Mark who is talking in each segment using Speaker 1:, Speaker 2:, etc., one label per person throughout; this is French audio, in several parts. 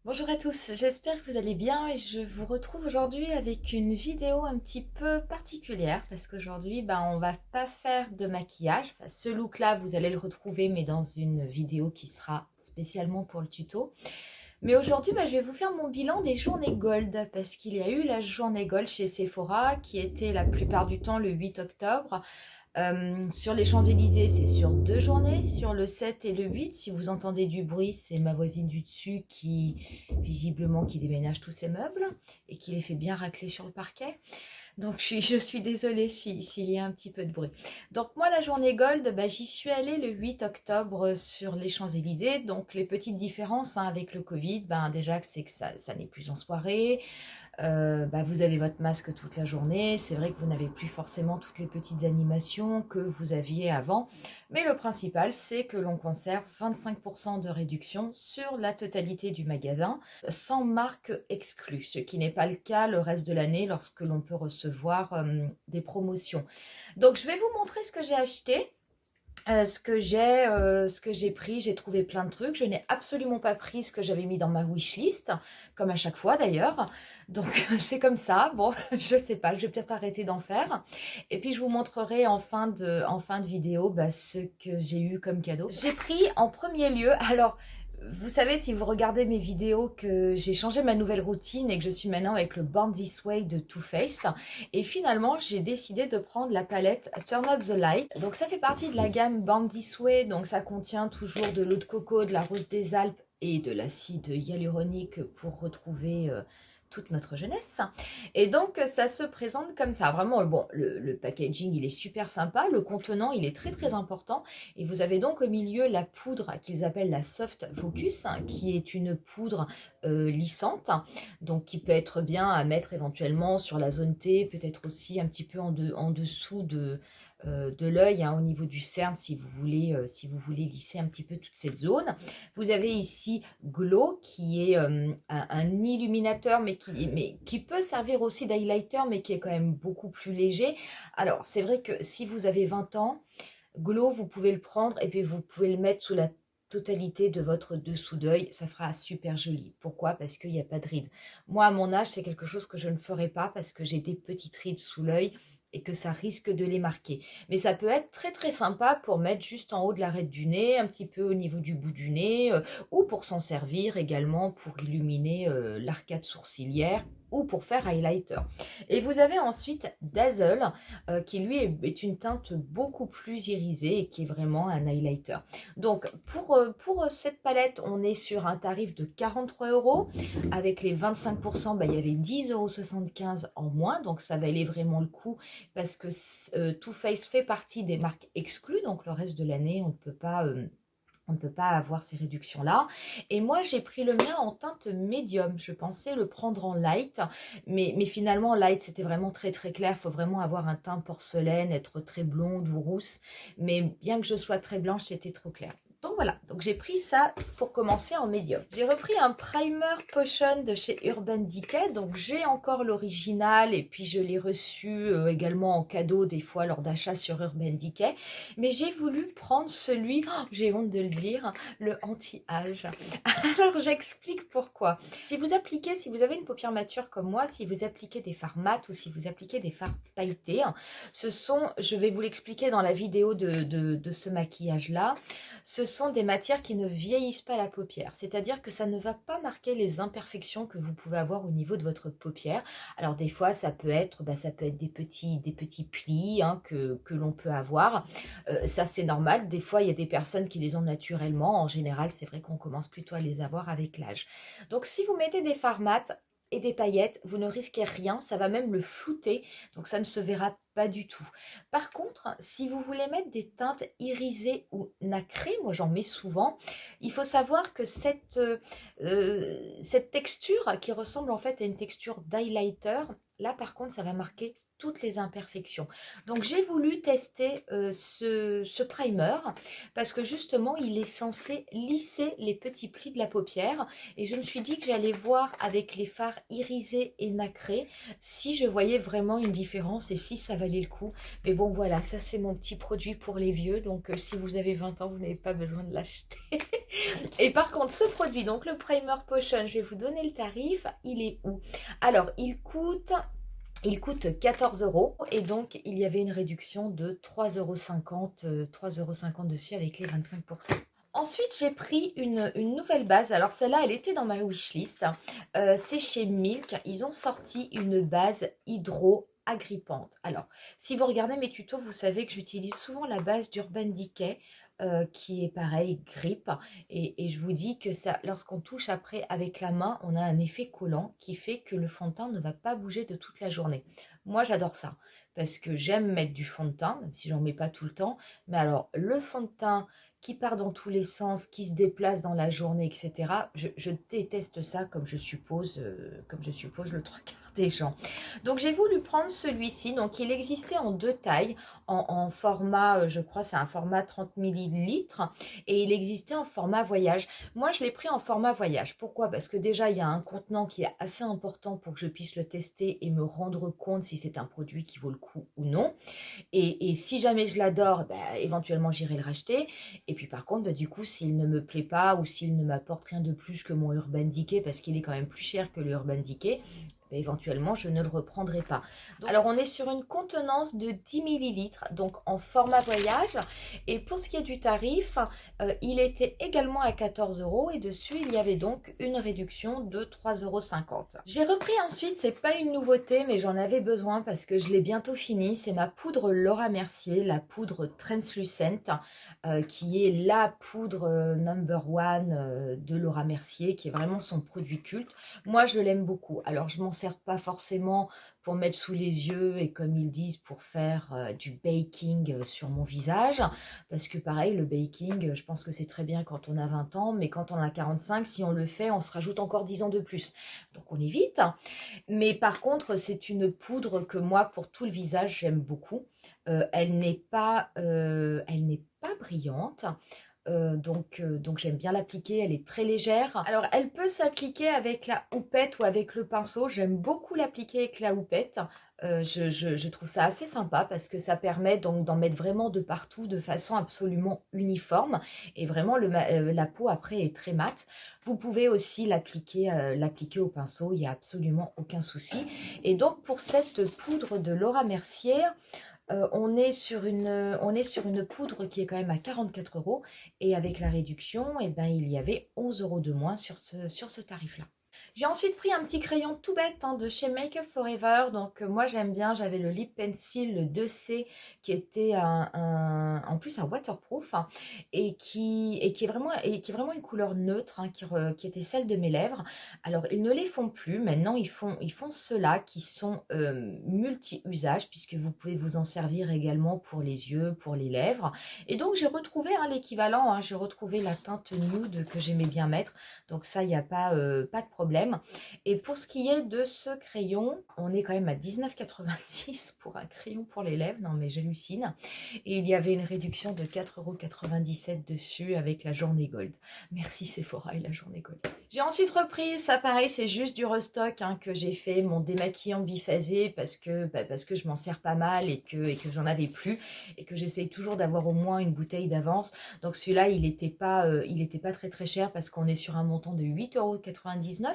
Speaker 1: Bonjour à tous, j'espère que vous allez bien et je vous retrouve aujourd'hui avec une vidéo un petit peu particulière parce qu'aujourd'hui on va pas faire de maquillage. Enfin, ce look là vous allez le retrouver mais dans une vidéo qui sera spécialement pour le tuto. Mais aujourd'hui je vais vous faire mon bilan des journées Gold parce qu'il y a eu la journée Gold chez Sephora qui était la plupart du temps le 8 octobre. Sur les Champs-Élysées, c'est sur 2 journées, sur le 7 et le 8. Si vous entendez du bruit, c'est ma voisine du dessus visiblement, qui déménage tous ses meubles et qui les fait bien racler sur le parquet. Donc je suis désolée s'il y a un petit peu de bruit. Donc moi, la journée Gold, j'y suis allée le 8 octobre sur les Champs-Élysées. Donc les petites différences avec le Covid, déjà que c'est que ça n'est plus en soirée. Vous avez votre masque toute la journée. C'est vrai que vous n'avez plus forcément toutes les petites animations que vous aviez avant. Mais le principal, c'est que l'on conserve 25% de réduction sur la totalité du magasin, sans marque exclue, ce qui n'est pas le cas le reste de l'année lorsque l'on peut recevoir des promotions. Donc je vais vous montrer ce que j'ai acheté. Ce que j'ai pris, j'ai trouvé plein de trucs. Je n'ai absolument pas pris ce que j'avais mis dans ma wishlist, comme à chaque fois d'ailleurs. Donc c'est comme ça. Bon, je sais pas, je vais peut-être arrêter d'en faire. Et puis je vous montrerai en fin de vidéo ce que j'ai eu comme cadeau. J'ai pris en premier lieu, alors vous savez, si vous regardez mes vidéos, que j'ai changé ma nouvelle routine et que je suis maintenant avec le Born This Way de Too Faced. Et finalement, j'ai décidé de prendre la palette Turn Up the Light. Donc ça fait partie de la gamme Born This Way. Donc ça contient toujours de l'eau de coco, de la rose des Alpes et de l'acide hyaluronique pour retrouver toute notre jeunesse. Et donc ça se présente comme ça. Vraiment, bon, le packaging, il est super sympa. Le contenant, il est très très important. Et vous avez donc au milieu la poudre qu'ils appellent la Soft Focus, qui est une poudre lissante, donc qui peut être bien à mettre éventuellement sur la zone T, peut-être aussi un petit peu en dessous de l'œil, au niveau du cerne, si vous voulez lisser un petit peu toute cette zone. Vous avez ici Glow, qui est un illuminateur, mais qui peut servir aussi d'highlighter, mais qui est quand même beaucoup plus léger. Alors, c'est vrai que si vous avez 20 ans, Glow, vous pouvez le prendre et puis vous pouvez le mettre sous la totalité de votre dessous d'œil, ça fera super joli. Pourquoi? Parce qu'il n'y a pas de rides. Moi, à mon âge, c'est quelque chose que je ne ferai pas parce que j'ai des petites rides sous l'œil et que ça risque de les marquer. Mais ça peut être très très sympa pour mettre juste en haut de l'arête du nez, un petit peu au niveau du bout du nez, ou pour s'en servir également pour illuminer l'arcade sourcilière ou pour faire highlighter. Et vous avez ensuite Dazzle, qui lui est une teinte beaucoup plus irisée et qui est vraiment un highlighter. Donc pour cette palette, on est sur un tarif de 43 €. Avec les 25%, il y avait 10,75 € en moins, donc ça valait vraiment le coup parce que Too Faced fait partie des marques exclues, donc le reste de l'année, on ne peut pas avoir ces réductions-là. Et moi, j'ai pris le mien en teinte médium. Je pensais le prendre en light, mais finalement, light, c'était vraiment très très clair. Il faut vraiment avoir un teint porcelaine, être très blonde ou rousse. Mais bien que je sois très blanche, c'était trop clair. Donc voilà, donc j'ai pris ça pour commencer en médium. J'ai repris un primer potion de chez Urban Decay, donc j'ai encore l'original et puis je l'ai reçu également en cadeau des fois lors d'achats sur Urban Decay, mais j'ai voulu prendre celui, oh, j'ai honte de le dire, le anti-âge. Alors j'explique pourquoi. Si vous avez une paupière mature comme moi, si vous appliquez des fards mat ou si vous appliquez des fards pailletés, je vais vous l'expliquer dans la vidéo de ce maquillage-là, ce sont des matières qui ne vieillissent pas la paupière. C'est-à-dire que ça ne va pas marquer les imperfections que vous pouvez avoir au niveau de votre paupière. Alors des fois, ça peut être des petits plis que l'on peut avoir. Ça, c'est normal. Des fois, il y a des personnes qui les ont naturellement. En général, c'est vrai qu'on commence plutôt à les avoir avec l'âge. Donc, si vous mettez des fards mat et des paillettes, vous ne risquez rien. Ça va même le flouter. Donc, ça ne se verra pas du tout. Par contre, si vous voulez mettre des teintes irisées ou nacrées, moi j'en mets souvent, il faut savoir que cette texture qui ressemble en fait à une texture d'highlighter, là par contre ça va marquer toutes les imperfections. Donc j'ai voulu tester ce primer parce que justement il est censé lisser les petits plis de la paupière et je me suis dit que j'allais voir avec les fards irisés et nacrés si je voyais vraiment une différence et si ça valait le coup. Mais bon voilà, ça c'est mon petit produit pour les vieux, donc si vous avez 20 ans, vous n'avez pas besoin de l'acheter. Et par contre, ce produit, donc le Primer Potion, je vais vous donner le tarif. Il est où? Alors, il coûte 14 euros et donc il y avait une réduction de 3,50 €, 3,50 € dessus avec les 25%. Ensuite, j'ai pris une nouvelle base. Alors celle-là, elle était dans ma wishlist. C'est chez Milk. Ils ont sorti une base hydro-agrippante. Alors, si vous regardez mes tutos, vous savez que j'utilise souvent la base d'Urban Decay, qui est pareil, grippe. Et je vous dis que ça, lorsqu'on touche après avec la main, on a un effet collant qui fait que le fond de teint ne va pas bouger de toute la journée. Moi, j'adore ça parce que j'aime mettre du fond de teint, même si j'en mets pas tout le temps. Mais alors, le fond de teint qui part dans tous les sens, qui se déplace dans la journée, etc. Je déteste ça, comme je suppose le trois quarts des gens. Donc j'ai voulu prendre celui-ci. Donc il existait en deux tailles, en format, je crois c'est un format 30 millilitres, et il existait en format voyage. Moi je l'ai pris en format voyage. Pourquoi? Parce que déjà il y a un contenant qui est assez important pour que je puisse le tester et me rendre compte si c'est un produit qui vaut le coup ou non. Et si jamais je l'adore, bah, éventuellement j'irai le racheter. Et puis par contre, bah, du coup, s'il ne me plaît pas ou s'il ne m'apporte rien de plus que mon Urban Decay, parce qu'il est quand même plus cher que le Urban Decay, bah, éventuellement je ne le reprendrai pas. Donc, alors on est sur une contenance de 10 millilitres, donc en format voyage. Et pour ce qui est du tarif, il était également à 14 euros et dessus il y avait donc une réduction de 3,50 €. J'ai repris ensuite, c'est pas une nouveauté, mais j'en avais besoin parce que je l'ai bientôt fini. C'est ma poudre Laura Mercier, la poudre Translucent, qui est la poudre number one de Laura Mercier, qui est vraiment son produit culte. Moi, je l'aime beaucoup. Alors, je m'en sers pas forcément pour mettre sous les yeux et comme ils disent, pour faire du baking sur mon visage. Parce que pareil, le baking, je pense que c'est très bien quand on a 20 ans, mais quand on a 45, si on le fait, on se rajoute encore 10 ans de plus. Donc, on évite. Mais par contre, c'est une poudre que moi, pour tout le visage, j'aime beaucoup. Elle n'est pas brillante. Donc j'aime bien l'appliquer, elle est très légère. Alors elle peut s'appliquer avec la houppette ou avec le pinceau. J'aime beaucoup l'appliquer avec la houppette. Je trouve ça assez sympa parce que ça permet donc d'en mettre vraiment de partout de façon absolument uniforme. Et vraiment la peau après est très mate. Vous pouvez aussi l'appliquer au pinceau, il n'y a absolument aucun souci. Et donc pour cette poudre de Laura Mercier, on est sur une poudre qui est quand même à 44 euros et avec la réduction, eh ben, il y avait 11 euros de moins sur ce tarif-là. J'ai ensuite pris un petit crayon tout bête de chez Make Up Forever. Donc moi j'aime bien, j'avais le Lip Pencil, le 2C, qui était en plus un waterproof, et qui est vraiment une couleur neutre, qui était celle de mes lèvres. Alors ils ne les font plus, maintenant ils font ceux-là qui sont multi-usages, puisque vous pouvez vous en servir également pour les yeux, pour les lèvres. Et donc j'ai retrouvé l'équivalent, j'ai retrouvé la teinte nude que j'aimais bien mettre. Donc ça, il n'y a pas de problème. Et pour ce qui est de ce crayon, on est quand même à 19,90 € pour un crayon pour les lèvres. Non mais j'hallucine. Et il y avait une réduction de 4,97 € dessus avec la journée gold. Merci Sephora et la journée gold. J'ai ensuite repris, ça pareil, c'est juste du restock que j'ai fait, mon démaquillant biphasé parce que je m'en sers pas mal et que j'en avais plus et que j'essaye toujours d'avoir au moins une bouteille d'avance. Donc celui-là, il était pas très très cher parce qu'on est sur un montant de 8,99 €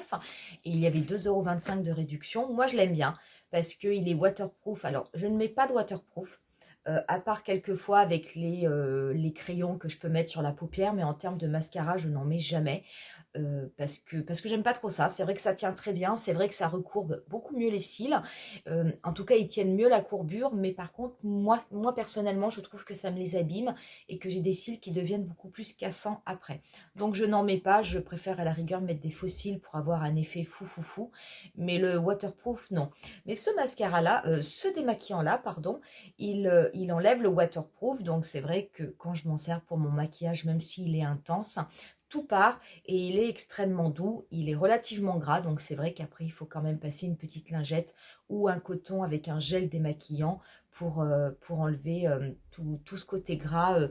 Speaker 1: et il y avait 2,25 € de réduction. Moi, je l'aime bien parce qu'il est waterproof. Alors, je ne mets pas de waterproof. À part quelquefois avec les crayons que je peux mettre sur la paupière, mais en termes de mascara, je n'en mets jamais. Parce que j'aime pas trop ça. C'est vrai que ça tient très bien, c'est vrai que ça recourbe beaucoup mieux les cils. En tout cas, ils tiennent mieux la courbure, mais par contre, moi personnellement, je trouve que ça me les abîme et que j'ai des cils qui deviennent beaucoup plus cassants après. Donc je n'en mets pas, je préfère à la rigueur mettre des faux cils pour avoir un effet fou, mais le waterproof, non. Mais ce mascara-là, ce démaquillant-là, pardon, il enlève le waterproof, donc c'est vrai que quand je m'en sers pour mon maquillage, même s'il est intense, tout part et il est extrêmement doux, il est relativement gras, donc c'est vrai qu'après il faut quand même passer une petite lingette ou un coton avec un gel démaquillant pour enlever tout ce côté gras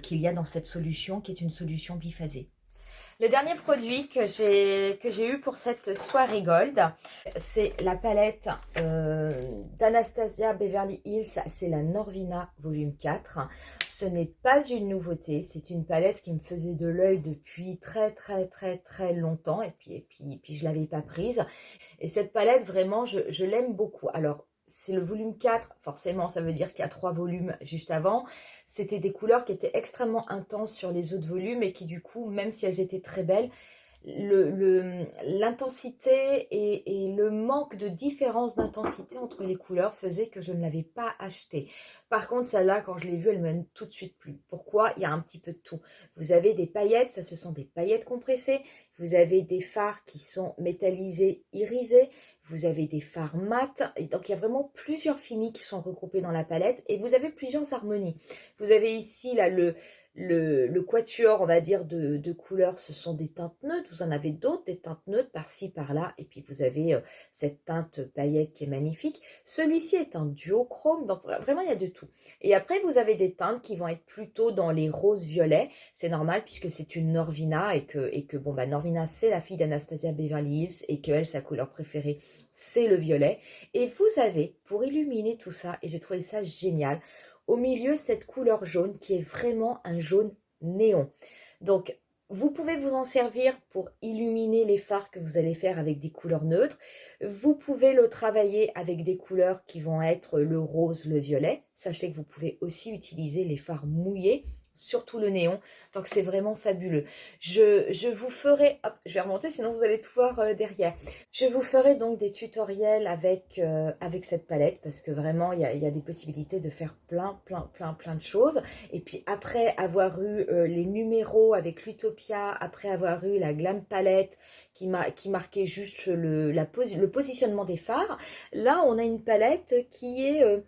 Speaker 1: qu'il y a dans cette solution qui est une solution biphasée. Le dernier produit que j'ai eu pour cette soirée gold, c'est la palette d'Anastasia Beverly Hills, c'est la Norvina volume 4. Ce n'est pas une nouveauté, c'est une palette qui me faisait de l'œil depuis très longtemps et puis je ne l'avais pas prise. Et cette palette, vraiment, je l'aime beaucoup. Alors, c'est le volume 4, forcément, ça veut dire qu'il y a 3 volumes juste avant. C'était des couleurs qui étaient extrêmement intenses sur les autres volumes et qui, du coup, même si elles étaient très belles, l'intensité et le manque de différence d'intensité entre les couleurs faisait que je ne l'avais pas achetée. Par contre, celle-là, quand je l'ai vue, elle me donne tout de suite plu. Pourquoi? Il y a un petit peu de tout. Vous avez des paillettes, ça ce sont des paillettes compressées. Vous avez des fards qui sont métallisés, irisés. Vous avez des fards mat. Et donc, il y a vraiment plusieurs finis qui sont regroupés dans la palette. Et vous avez plusieurs harmonies. Vous avez ici, là, le quatuor, on va dire, de couleurs, ce sont des teintes neutres. Vous en avez d'autres, des teintes neutres par-ci, par-là. Et puis, vous avez cette teinte paillette qui est magnifique. Celui-ci est un duochrome, donc vraiment, il y a de tout. Et après, vous avez des teintes qui vont être plutôt dans les roses-violets. C'est normal puisque c'est une Norvina et que bon, bah, Norvina, c'est la fille d'Anastasia Beverly Hills et qu'elle, sa couleur préférée, c'est le violet. Et vous avez, pour illuminer tout ça, et j'ai trouvé ça génial, au milieu, cette couleur jaune qui est vraiment un jaune néon. Donc, vous pouvez vous en servir pour illuminer les fards que vous allez faire avec des couleurs neutres. Vous pouvez le travailler avec des couleurs qui vont être le rose, le violet. Sachez que vous pouvez aussi utiliser les fards mouillés, surtout le néon. Donc, c'est vraiment fabuleux. Je vous ferai... Hop, je vais remonter, sinon vous allez tout voir derrière. Je vous ferai donc des tutoriels avec cette palette parce que vraiment, il y a des possibilités de faire plein de choses. Et puis, après avoir eu les numéros avec l'Utopia, après avoir eu la Glam Palette qui marquait juste le positionnement des fards, là, on a une palette qui est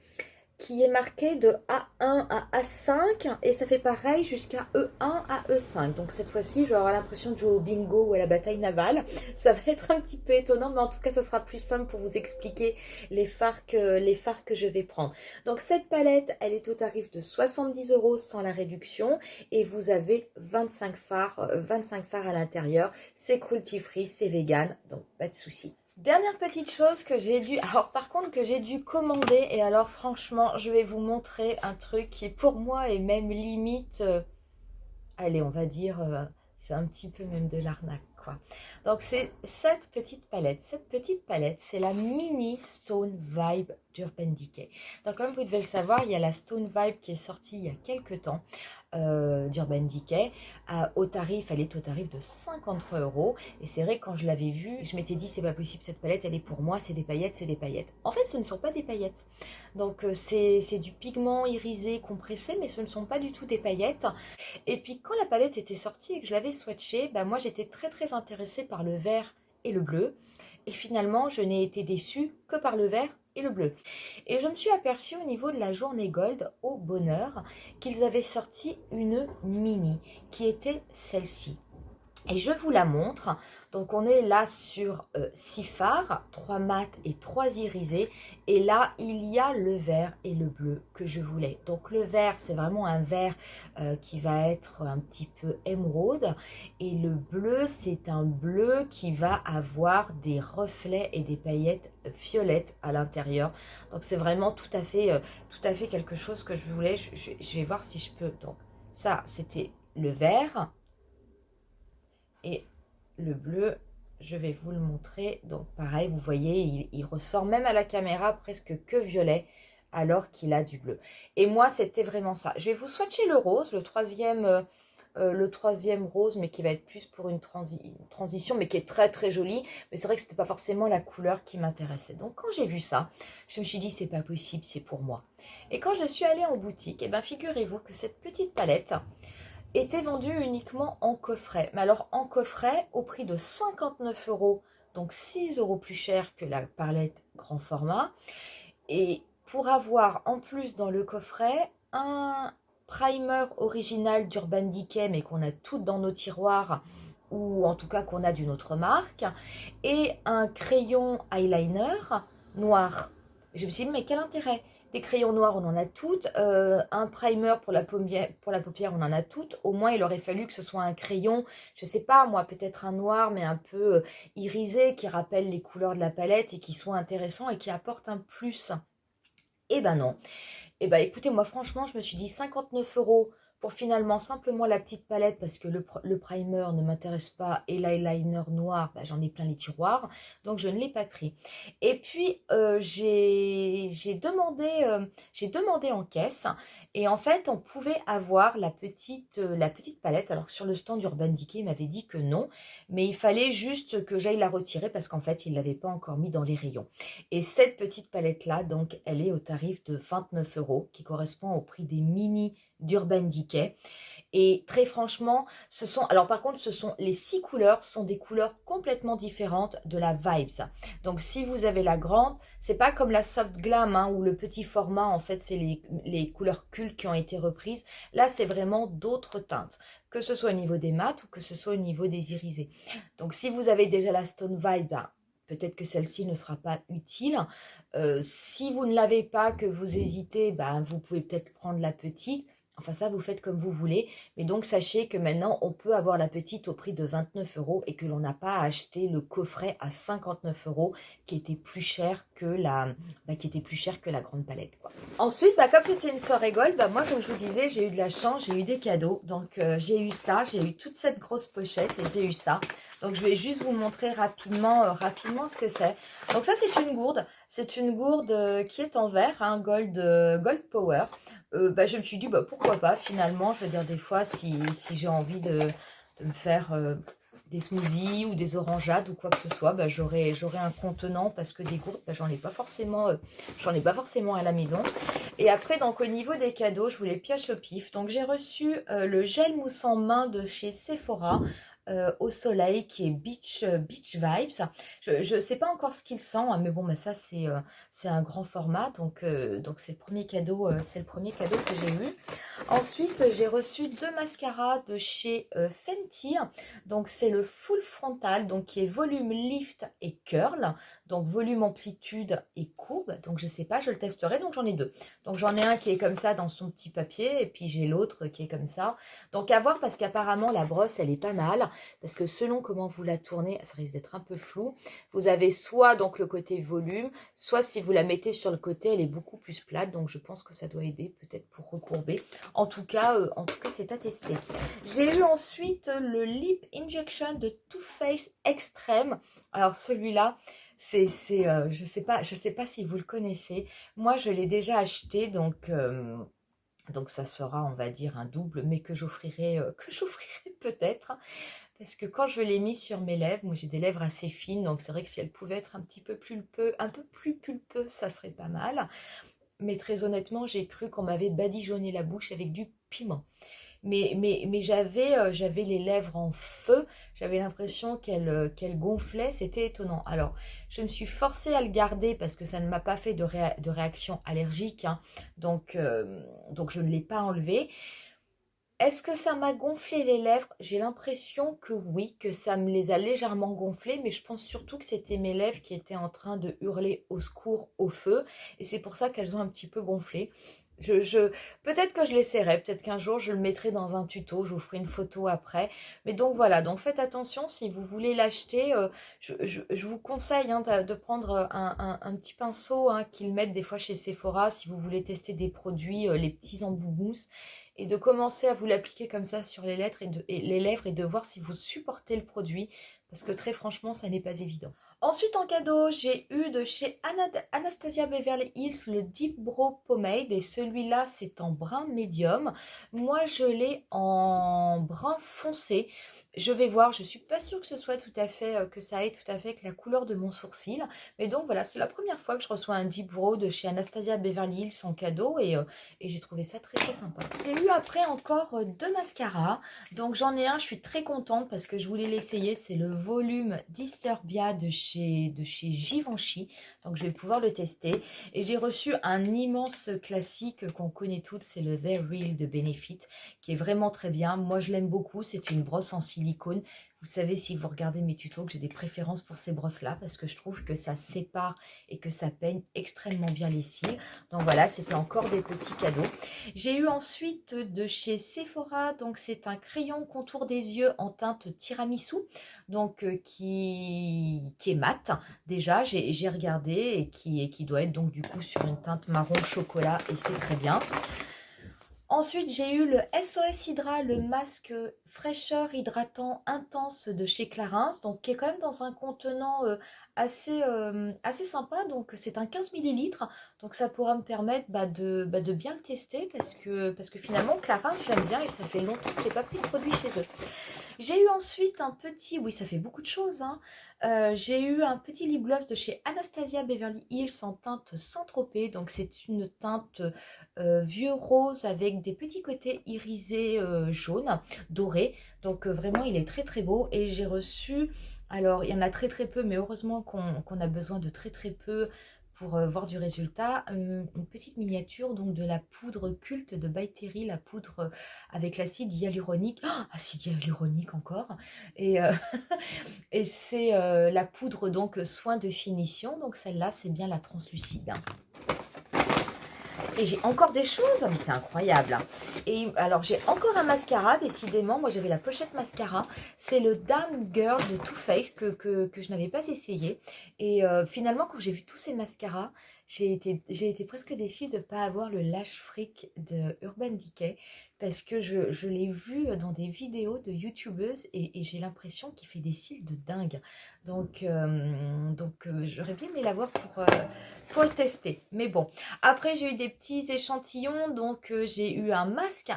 Speaker 1: marqué de A1 à A5 et ça fait pareil jusqu'à E1 à E5. Donc cette fois-ci, je vais avoir l'impression de jouer au bingo ou à la bataille navale. Ça va être un petit peu étonnant, mais en tout cas, ça sera plus simple pour vous expliquer les fards que je vais prendre. Donc cette palette, elle est au tarif de 70 € sans la réduction et vous avez 25 fards à l'intérieur. C'est cruelty free, c'est vegan, donc pas de souci. Dernière petite chose que j'ai dû, alors par contre que j'ai dû commander, et alors franchement je vais vous montrer un truc qui pour moi est même limite, allez on va dire, c'est un petit peu même de l'arnaque quoi. Donc c'est cette petite palette, c'est la Mini Stone Vibe d'Urban Decay. Donc comme vous devez le savoir, il y a la Stone Vibe qui est sortie il y a quelques temps. d'Urban Decay elle est au tarif de 53 € et c'est vrai quand je l'avais vue je m'étais dit c'est pas possible cette palette elle est pour moi, c'est des paillettes. En fait ce ne sont pas des paillettes, donc c'est du pigment irisé compressé mais ce ne sont pas du tout des paillettes. Et puis quand la palette était sortie et que je l'avais swatchée, bah, moi j'étais très intéressée par le vert et le bleu et finalement je n'ai été déçue que par le vert et le bleu. Et je me suis aperçue au niveau de la journée gold, au bonheur, qu'ils avaient sorti une mini, qui était celle-ci. Et je vous la montre. Donc on est là sur 6 fards, 3 mat et 3 irisés. Et là, il y a le vert et le bleu que je voulais. Donc le vert, c'est vraiment un vert qui va être un petit peu émeraude. Et le bleu, c'est un bleu qui va avoir des reflets et des paillettes violettes à l'intérieur. Donc c'est vraiment tout à fait quelque chose que je voulais. Je vais voir si je peux. Donc ça, c'était le vert. Et le bleu, je vais vous le montrer. Donc pareil, vous voyez, il ressort même à la caméra presque que violet, alors qu'il a du bleu. Et moi, c'était vraiment ça. Je vais vous swatcher le rose, le troisième rose, mais qui va être plus pour une transition, mais qui est très jolie. Mais c'est vrai que c'était pas forcément la couleur qui m'intéressait. Donc quand j'ai vu ça, je me suis dit, c'est pas possible, c'est pour moi. Et quand je suis allée en boutique, et ben figurez-vous que cette petite palette était vendu uniquement en coffret. Mais alors en coffret, au prix de 59 €, donc 6 € plus cher que la palette grand format. Et pour avoir en plus dans le coffret un primer original d'Urban Decay, mais qu'on a toutes dans nos tiroirs, ou en tout cas qu'on a d'une autre marque, et un crayon eyeliner noir. Je me suis dit, mais quel intérêt? Des crayons noirs, on en a toutes. Un primer pour la paupière, on en a toutes. Au moins, il aurait fallu que ce soit un crayon, je sais pas moi, peut-être un noir, mais un peu irisé, qui rappelle les couleurs de la palette et qui soit intéressant et qui apporte un plus. Eh ben non. Eh ben écoutez, moi franchement, je me suis dit 59 € pour finalement simplement la petite palette parce que le primer ne m'intéresse pas et l'eyeliner noir, bah, j'en ai plein les tiroirs, donc je ne l'ai pas pris. Et puis j'ai demandé en caisse et en fait on pouvait avoir la petite palette. Alors que sur le stand d'Urban Decay, il m'avait dit que non, mais il fallait juste que j'aille la retirer parce qu'en fait il ne l'avait pas encore mis dans les rayons. Et cette petite palette-là, donc, elle est au tarif de 29 € qui correspond au prix des mini d'Urban Decay. Et très franchement, alors par contre, les 6 couleurs sont des couleurs complètement différentes de la Vibes. Donc si vous avez la grande, c'est pas comme la Soft Glam, hein, où le petit format, en fait, c'est les couleurs cultes qui ont été reprises. Là, c'est vraiment d'autres teintes, que ce soit au niveau des mats ou que ce soit au niveau des irisés. Donc si vous avez déjà la Stone Vibe, ben, peut-être que celle-ci ne sera pas utile. Si vous ne l'avez pas, que vous hésitez, ben, vous pouvez peut-être prendre la petite. Enfin, ça, vous faites comme vous voulez. Mais donc, sachez que maintenant, on peut avoir la petite au prix de 29 € et que l'on n'a pas à acheter le coffret à 59 € qui était plus cher que qui était plus cher que la grande palette, quoi. Ensuite, bah, comme c'était une soirée gold, bah, moi, comme je vous disais, j'ai eu de la chance, j'ai eu des cadeaux. Donc, j'ai eu ça, j'ai eu toute cette grosse pochette et j'ai eu ça. Donc, je vais juste vous montrer rapidement ce que c'est. Donc, ça, c'est une gourde. C'est une gourde qui est en verre, hein, Gold Power. Bah, je me suis dit, bah, pourquoi pas, finalement. Je veux dire, des fois, si j'ai envie de me faire des smoothies ou des orangeades ou quoi que ce soit, bah, j'aurai un contenant parce que des gourdes, bah, j'en ai pas forcément à la maison. Et après, donc, au niveau des cadeaux, je voulais pioche au pif. Donc, j'ai reçu le gel mousse en main de chez Sephora. Au soleil qui est Beach Vibes. Je ne sais pas encore ce qu'il sent, hein, mais bon, bah, ça c'est un grand format, donc c'est le premier cadeau, que j'ai eu. Ensuite, j'ai reçu 2 mascaras de chez Fenty. Donc c'est le Full Frontal, donc qui est volume lift et curl, donc volume amplitude et courbe. Donc je sais pas, je le testerai. Donc j'en ai 2. Donc j'en ai un qui est comme ça dans son petit papier, et puis j'ai l'autre qui est comme ça. Donc à voir, parce qu'apparemment la brosse elle est pas mal, parce que selon comment vous la tournez, ça risque d'être un peu flou. Vous avez soit donc le côté volume, soit si vous la mettez sur le côté, elle est beaucoup plus plate. Donc je pense que ça doit aider peut-être pour recourber. En tout cas, c'est à tester. J'ai eu ensuite le Lip Injection de Too Faced Extreme. Alors celui-là, je sais pas si vous le connaissez. Moi, je l'ai déjà acheté, donc ça sera, on va dire, un double, mais que j'offrirai peut-être. Parce que quand je l'ai mis sur mes lèvres, moi j'ai des lèvres assez fines, donc c'est vrai que si elles pouvaient être un peu plus pulpeuses, ça serait pas mal. Mais très honnêtement, j'ai cru qu'on m'avait badigeonné la bouche avec du piment. Mais j'avais les lèvres en feu, j'avais l'impression qu'elles gonflaient, c'était étonnant. Alors, je me suis forcée à le garder parce que ça ne m'a pas fait de réaction allergique, hein, donc je ne l'ai pas enlevé. Est-ce que ça m'a gonflé les lèvres? J'ai l'impression que oui, que ça me les a légèrement gonflées, mais je pense surtout que c'était mes lèvres qui étaient en train de hurler au secours, au feu, et c'est pour ça qu'elles ont un petit peu gonflé. Peut-être que je l'essaierai, peut-être qu'un jour je le mettrai dans un tuto, je vous ferai une photo après. Mais donc voilà, donc faites attention si vous voulez l'acheter. Je vous conseille, hein, de prendre un petit pinceau, hein, qu'ils mettent des fois chez Sephora si vous voulez tester des produits, les petits embouts mousse, et de commencer à vous l'appliquer comme ça sur les lèvres et de voir si vous supportez le produit, parce que très franchement, ça n'est pas évident. Ensuite, en cadeau, j'ai eu de chez Anastasia Beverly Hills le Deep Brow Pomade, et celui-là, c'est en brun médium. Moi, je l'ai en brun foncé. Je vais voir, je suis pas sûre que ce soit tout à fait, que ça aille tout à fait avec la couleur de mon sourcil. Mais donc voilà, c'est la première fois que je reçois un Deep Brow de chez Anastasia Beverly Hills en cadeau, et j'ai trouvé ça très très sympa. J'ai eu après encore 2 mascaras. Donc j'en ai un, je suis très contente parce que je voulais l'essayer. C'est le volume Disturbia de chez Givenchy. Donc je vais pouvoir le tester. Et j'ai reçu un immense classique qu'on connaît toutes, c'est le The Real de Benefit, qui est vraiment très bien. Moi je l'aime beaucoup, c'est une brosse en silicone. Vous savez, si vous regardez mes tutos, que j'ai des préférences pour ces brosses-là, parce que je trouve que ça sépare et que ça peigne extrêmement bien les cils. Donc voilà, c'était encore des petits cadeaux. J'ai eu ensuite de chez Sephora, donc c'est un crayon contour des yeux en teinte tiramisu, donc qui est mat. Déjà, j'ai regardé et qui doit être donc du coup sur une teinte marron chocolat et c'est très bien. Ensuite, j'ai eu le SOS Hydra, le masque fraîcheur hydratant intense de chez Clarins, donc qui est quand même dans un contenant assez sympa. Donc c'est un 15 millilitres, donc ça pourra me permettre de bien le tester parce que finalement Clarins j'aime bien et ça fait longtemps que je n'ai pas pris de produit chez eux. J'ai eu ensuite un petit, oui ça fait beaucoup de choses, hein. J'ai eu un petit lip gloss de chez Anastasia Beverly Hills en teinte Saint-Tropez, donc c'est une teinte vieux rose avec des petits côtés irisés jaunes, dorés, donc vraiment il est très très beau et j'ai reçu, alors il y en a très très peu mais heureusement qu'on a besoin de très très peu pour voir du résultat, une petite miniature donc de la poudre culte de By Terry, la poudre avec l'acide hyaluronique, acide hyaluronique encore, et, et c'est la poudre donc soin de finition, donc celle-là c'est bien la translucide. Et j'ai encore des choses, mais c'est incroyable. Et alors j'ai encore un mascara, décidément, moi j'avais la pochette mascara, c'est le Damn Girl de Too Faced que je n'avais pas essayé. Et finalement quand j'ai vu tous ces mascaras, j'ai été presque déçue de ne pas avoir le Lash Freak de Urban Decay parce que je l'ai vu dans des vidéos de youtubeuses et j'ai l'impression qu'il fait des cils de dingue. Donc j'aurais bien aimé l'avoir pour le tester. Mais bon, après j'ai eu des petits échantillons, donc j'ai eu un masque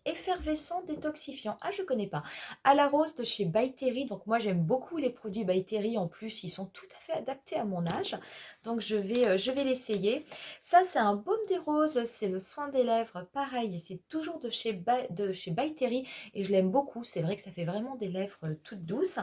Speaker 1: effervescent détoxifiant. Ah, je connais pas. À la rose de chez By Terry. Donc moi j'aime beaucoup les produits By Terry. En plus, ils sont tout à fait adaptés à mon âge. Donc je vais l'essayer. Ça, c'est un baume des roses. C'est le soin des lèvres. Pareil, c'est toujours de chez By Terry. Et je l'aime beaucoup. C'est vrai que ça fait vraiment des lèvres toutes douces.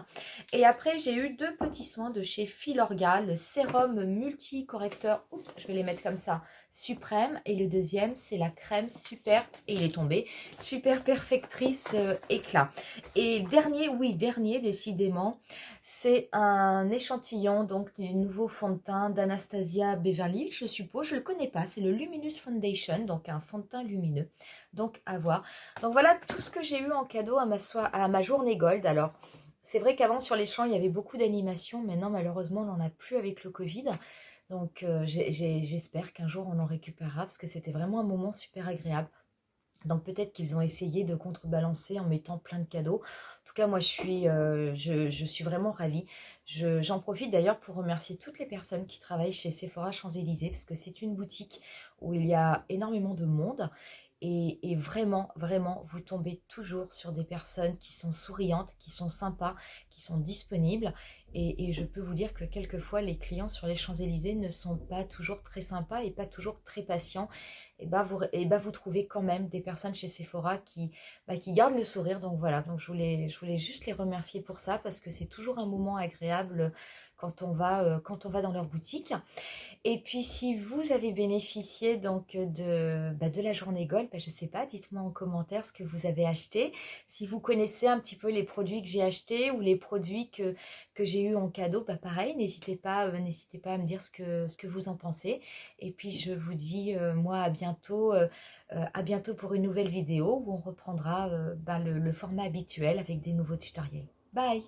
Speaker 1: Et après, j'ai eu deux petits soins de chez Filorga. Le sérum multicorrecteur. Oups, je vais les mettre comme ça. Suprême. Et le deuxième, c'est la crème super. Et il est tombé. Super perfectrice éclat. Et dernier, oui, dernier décidément, c'est un échantillon donc du nouveau fond de teint d'Anastasia Beverly Hills, je suppose, je le connais pas, c'est le Luminous Foundation, donc un fond de teint lumineux, donc à voir. Donc voilà tout ce que j'ai eu en cadeau à ma journée gold. Alors c'est vrai qu'avant sur les champs il y avait beaucoup d'animations, maintenant malheureusement on n'en a plus avec le Covid. Donc j'espère qu'un jour on en récupérera parce que c'était vraiment un moment super agréable. Donc peut-être qu'ils ont essayé de contrebalancer en mettant plein de cadeaux. En tout cas, moi, je suis vraiment ravie. J'en profite d'ailleurs pour remercier toutes les personnes qui travaillent chez Sephora Champs-Élysées parce que c'est une boutique où il y a énormément de monde. Et vraiment, vraiment, vous tombez toujours sur des personnes qui sont souriantes, qui sont sympas, qui sont disponibles. Et je peux vous dire que quelquefois, les clients sur les Champs-Élysées ne sont pas toujours très sympas et pas toujours très patients. Et vous trouvez quand même des personnes chez Sephora qui gardent le sourire. Donc voilà, donc je voulais juste les remercier pour ça parce que c'est toujours un moment agréable quand on va dans leur boutique. Et puis, si vous avez bénéficié donc de la journée Gold, je ne sais pas, dites-moi en commentaire ce que vous avez acheté. Si vous connaissez un petit peu les produits que j'ai achetés ou les produits que j'ai eu en cadeau, pareil, n'hésitez pas à me dire ce que vous en pensez. Et puis, je vous dis, moi, à bientôt pour une nouvelle vidéo où on reprendra le format habituel avec des nouveaux tutoriels. Bye!